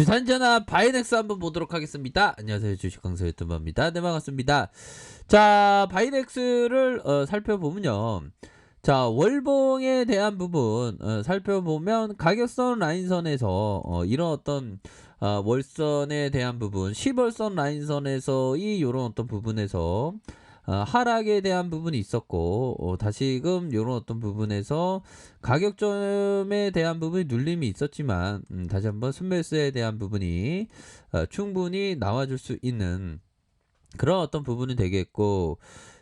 주산전화 바이넥스 한번 보도록 하겠습니다. 안녕하세요. 주식강사 유튜버입니다. 네, 반갑습니다. 자, 바이넥스를 살펴보면요. 자, 월봉에 대한 부분 살펴보면 가격선 라인선에서 이런 어떤 월선에 대한 부분 10월선 라인선에서의 요런 어떤 부분에서 하락에 대한 부분이 있었고 다시금 요런 어떤 부분에서 가격점에 대한 부분이 눌림이 있었지만 다시 한번 순매수에 대한 부분이 충분히 나와줄 수 있는 그런 어떤 부분이 되겠고,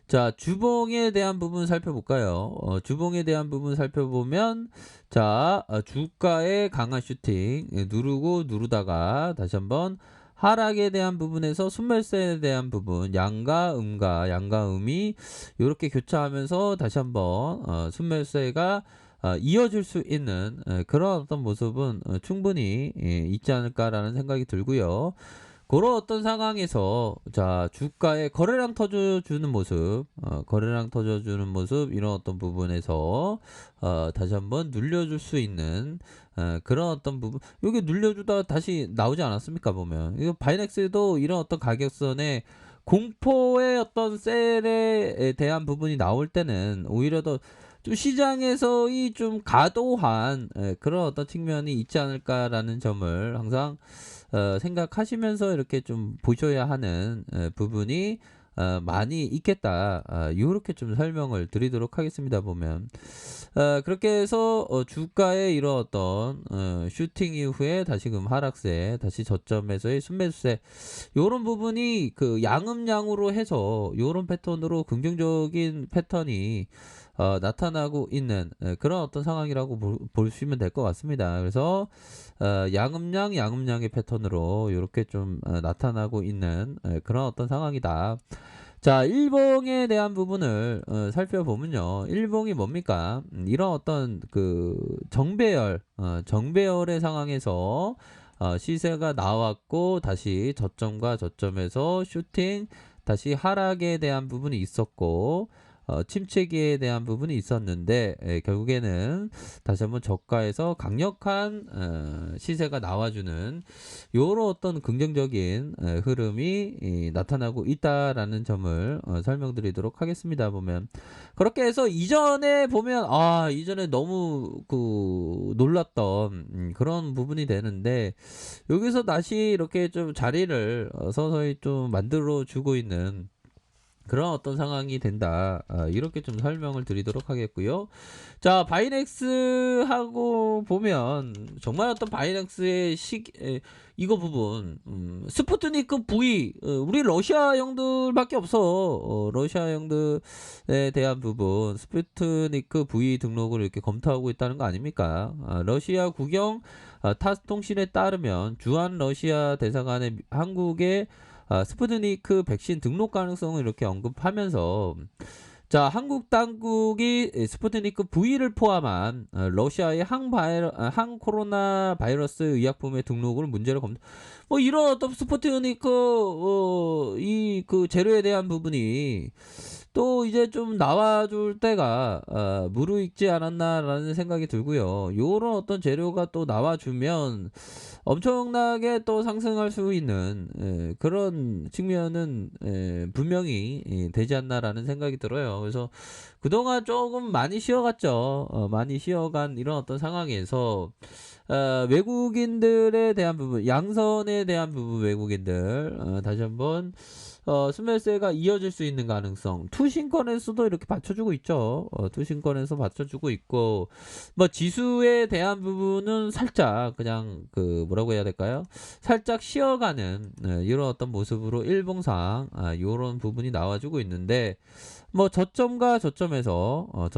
자, 주봉에 대한 부분 살펴볼까요? 주봉에 대한 부분 살펴보면, 자, 주가의 강한 슈팅 누르고 누르다가 다시 한번 하락에 대한 부분에서 순매수에 대한 부분 양과 음이 이렇게 교차하면서 다시 한번 순매수가 이어질 수 있는 그런 어떤 모습은 충분히 있지 않을까라는 생각이 들고요. 그런 어떤 상황에서 자, 주가의 거래량 터져주는 모습, 거래량 터져주는 모습 이런 어떤 부분에서 다시 한번 눌려줄 수 있는 그런 어떤 부분, 여기 눌려주다 다시 나오지 않았습니까? 보면 이거 바이넥스도 이런 어떤 가격선에 공포의 어떤 셀에 대한 부분이 나올 때는 오히려 더 좀 시장에서의 좀 과도한 그런 어떤 측면이 있지 않을까라는 점을 항상 생각하시면서 이렇게 좀 보셔야 하는 부분이 많이 있겠다. 요렇게 좀 설명을 드리도록 하겠습니다. 보면 그렇게 해서 주가의 이런 어떤 슈팅 이후에 다시금 하락세, 다시 저점에서의 순매수세 요런 부분이 그 양음양으로 해서 요런 패턴으로 긍정적인 패턴이 나타나고 있는 그런 어떤 상황이라고 보시면 될 것 같습니다. 그래서 양음양의 패턴으로 이렇게 좀 나타나고 있는 그런 어떤 상황이다. 자, 일봉에 대한 부분을 살펴보면요. 일봉이 뭡니까? 이런 어떤 그 정배열의 상황에서 시세가 나왔고 다시 저점과 저점에서 슈팅 다시 하락에 대한 부분이 있었고 침체기에 대한 부분이 있었는데 결국에는 다시 한번 저가에서 강력한 시세가 나와주는 요런 어떤 긍정적인 흐름이 나타나고 있다라는 점을 설명드리도록 하겠습니다. 보면 그렇게 해서 이전에 보면 이전에 너무 그 놀랐던 그런 부분이 되는데 여기서 다시 이렇게 좀 자리를 서서히 좀 만들어 주고 있는 그런 어떤 상황이 된다. 이렇게 좀 설명을 드리도록 하겠고요. 자, 바이넥스하고 보면 정말 어떤 바이넥스의 이거 부분 스푸트니크 V 우리 러시아 형들밖에 없어. 러시아 형들에 대한 부분 스푸트니크 V 등록을 이렇게 검토하고 있다는 거 아닙니까? 러시아 국영 타스 통신에 따르면 주한 러시아 대사관의 한국의 스푸트니크 백신 등록 가능성을 이렇게 언급하면서 자, 한국 당국이 스푸트니크 V를 포함한 러시아의 항코로나 바이러스 의약품의 등록을 문제로 뭐 이런 어떤 스푸트니크 이 그 재료에 대한 부분이 또 이제 좀 나와줄 때가 무르익지 않았나라는 생각이 들고요. 요런 어떤 재료가 또 나와주면 엄청나게 또 상승할 수 있는 그런 측면은 분명히 되지 않나라는 생각이 들어요. 그래서 그동안 조금 많이 쉬어갔죠. 많이 쉬어간 이런 어떤 상황에서 외국인들에 대한 부분, 양선에 대한 부분 외국인들 다시 한번 스매스가 이어질 수 있는 가능성 투신권에서도 이렇게 받쳐주고 있죠. 투신권에서 받쳐주고 있고 뭐 지수에 대한 부분은 살짝 그냥 그 뭐라고 해야 될까요? 살짝 쉬어가는 이런 어떤 모습으로 일봉상 이런 부분이 나와주고 있는데 뭐 저점과 저점에서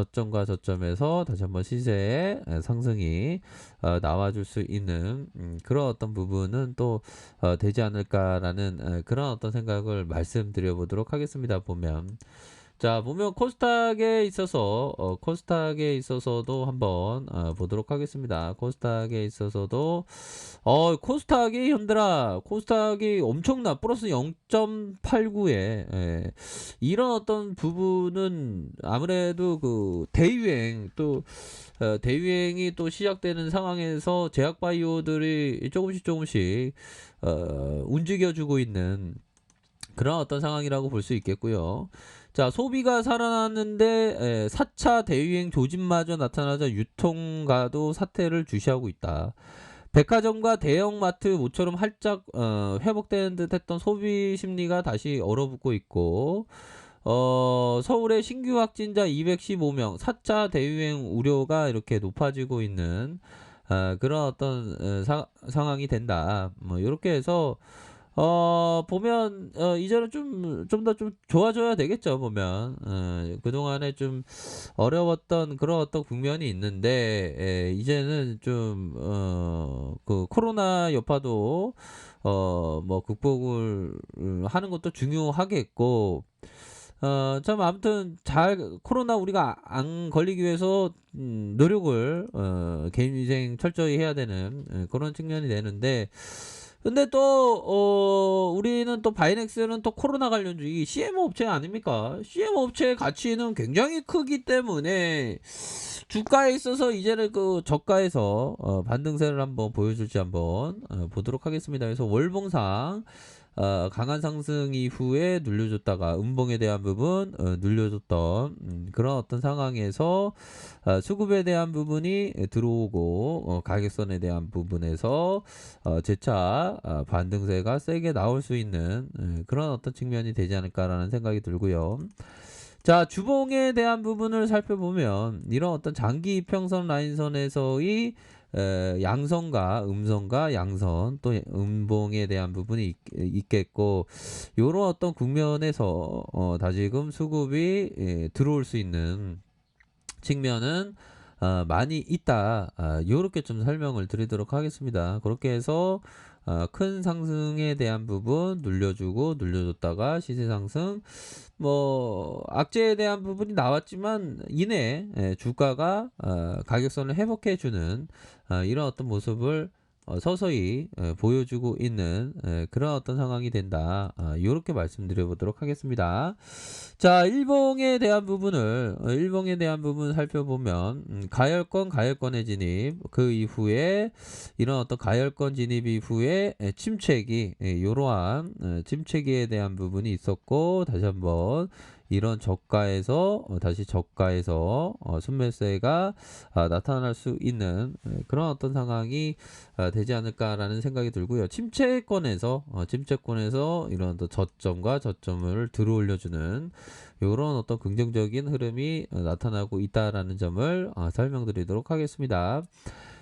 다시 한번 시세의 상승이 나와줄 수 있는 그런 어떤 부분은 또 되지 않을까라는 그런 어떤 생각을 말씀드려 보도록 하겠습니다. 보면 자, 보면 코스닥에 있어서도 한번 보도록 하겠습니다. 코스닥에 있어서도 코스닥이 현들아 코스닥이 엄청나 플러스 0.89에 이런 어떤 부분은 아무래도 그 대유행이 또 시작되는 상황에서 제약바이오들이 조금씩 움직여주고 있는 그런 어떤 상황이라고 볼 수 있겠고요. 자, 소비가 살아났는데 4차 대유행 조짐마저 나타나자 유통가도 사태를 주시하고 있다. 백화점과 대형마트 모처럼 활짝 회복되는 듯했던 소비 심리가 다시 얼어붙고 있고 서울의 신규 확진자 215명 4차 대유행 우려가 이렇게 높아지고 있는 그런 어떤 상황이 된다. 뭐 이렇게 해서 보면 이제는 좀 더 좀 좋아져야 되겠죠. 보면 그동안에 좀 어려웠던 그런 어떤 국면이 있는데 이제는 좀 그 코로나 여파도 뭐 극복을 하는 것도 중요하겠고 참 아무튼 잘 코로나 우리가 안 걸리기 위해서 노력을 개인위생 철저히 해야 되는 그런 측면이 되는데 근데 또 우리는 또 바이넥스는 또 코로나 관련주 이 CMO 업체 아닙니까? CMO 업체의 가치는 굉장히 크기 때문에 주가에 있어서 이제는 그 저가에서 반등세를 한번 보여줄지 한번 보도록 하겠습니다. 그래서 월봉상 강한 상승 이후에 눌려줬다가 음봉에 대한 부분 눌려줬던 그런 어떤 상황에서 수급에 대한 부분이 들어오고 가격선에 대한 부분에서 재차 반등세가 세게 나올 수 있는 그런 어떤 측면이 되지 않을까라는 생각이 들고요. 자, 주봉에 대한 부분을 살펴보면 이런 어떤 장기 이평선 라인선에서의 양선과 음선과 양선 또 음봉에 대한 부분이 있겠고 요런 어떤 국면에서 다시금 수급이 들어올 수 있는 측면은 많이 있다. 요렇게 좀 설명을 드리도록 하겠습니다. 그렇게 해서 큰 상승에 대한 부분 눌려줬다가 시세 상승 뭐 악재에 대한 부분이 나왔지만 이내 주가가 가격선을 회복해주는 이런 어떤 모습을 서서히 보여주고 있는 그런 어떤 상황이 된다. 이렇게 말씀드려 보도록 하겠습니다. 자, 일봉에 대한 부분 살펴보면 가열권의 진입 그 이후에 이런 어떤 가열권 진입 이후에 침체기 이러한 침체기에 대한 부분이 있었고 다시 한번 이런 저가에서 다시 저가에서 순매수가 나타날 수 있는 그런 어떤 상황이 되지 않을까라는 생각이 들고요. 침체권에서 이런 또 저점과 저점을 들어올려주는 이런 어떤 긍정적인 흐름이 나타나고 있다라는 점을 설명드리도록 하겠습니다.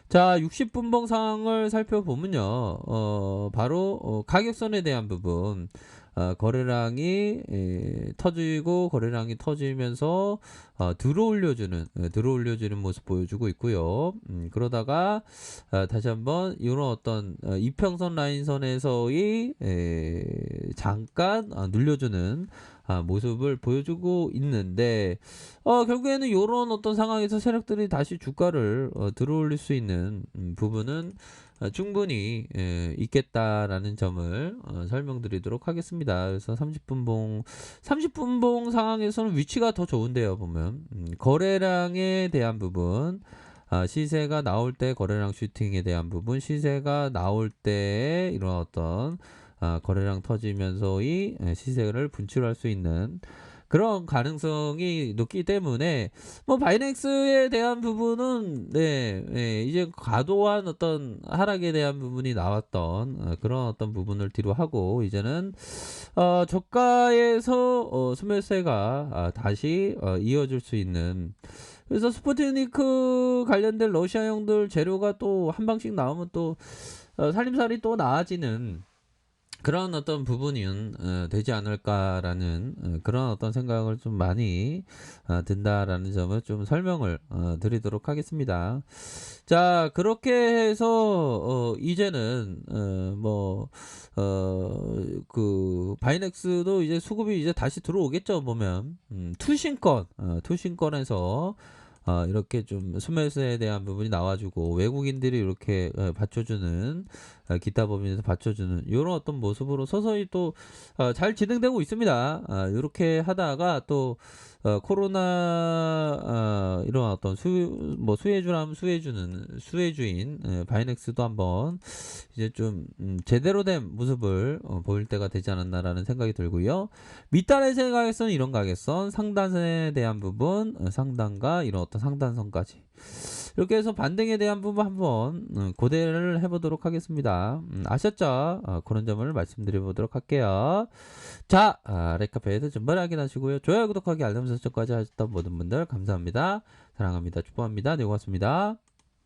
자, 60분봉 상황을 살펴보면요. 바로 가격선에 대한 부분 거래량이 터지고 거래량이 터지면서 들어올려주는 모습 보여주고 있고요. 그러다가 다시 한번 이런 어떤 이평선 라인선에서의 잠깐 눌려주는 모습을 보여주고 있는데 결국에는 이런 어떤 상황에서 세력들이 다시 주가를 들어올릴 수 있는 부분은 충분히 있겠다라는 점을 설명드리도록 하겠습니다. 그래서 30분봉 상황에서는 위치가 더 좋은데요. 보면 거래량에 대한 부분 시세가 나올 때 거래량 슈팅에 대한 부분 시세가 나올 때 이런 어떤 거래량 터지면서의 시세를 분출할 수 있는 그런 가능성이 높기 때문에 뭐 바이넥스에 대한 부분은 이제 과도한 어떤 하락에 대한 부분이 나왔던 그런 어떤 부분을 뒤로 하고 이제는 저가에서 순매수가 다시 이어질 수 있는 그래서 스푸트니크 관련된 러시아형들 재료가 또 한 방씩 나오면 또 살림살이 또 나아지는 그런 어떤 부분이 되지 않을까라는 그런 어떤 생각을 좀 많이 든다라는 점을 좀 설명을 드리도록 하겠습니다. 자, 그렇게 해서 이제는 그 바이넥스도 이제 수급이 이제 다시 들어오겠죠, 보면. 투신권에서 이렇게 좀 스매스에 대한 부분이 나와주고 외국인들이 이렇게 받쳐주는 기타 법인에서 받쳐주는 이런 어떤 모습으로 서서히 또 잘 진행되고 있습니다. 이렇게 하다가 또 코로나 이런 어떤 수혜주라면 수혜주인 바이넥스도 한번 이제 좀 제대로 된 모습을 보일 때가 되지 않았나라는 생각이 들고요. 밑단의 생각에서는 이런 가격선, 상단에 대한 부분, 상단과 이런 어떤 상단선까지 이렇게 해서 반등에 대한 부분 한번 고대를 해보도록 하겠습니다. 아셨죠? 그런 점을 말씀드려보도록 할게요. 자, 레카페에서 전반을 확인하시고요. 좋아요, 구독하기, 알람 설정까지 하셨던 모든 분들 감사합니다. 사랑합니다. 축복합니다. 네, 고맙습니다.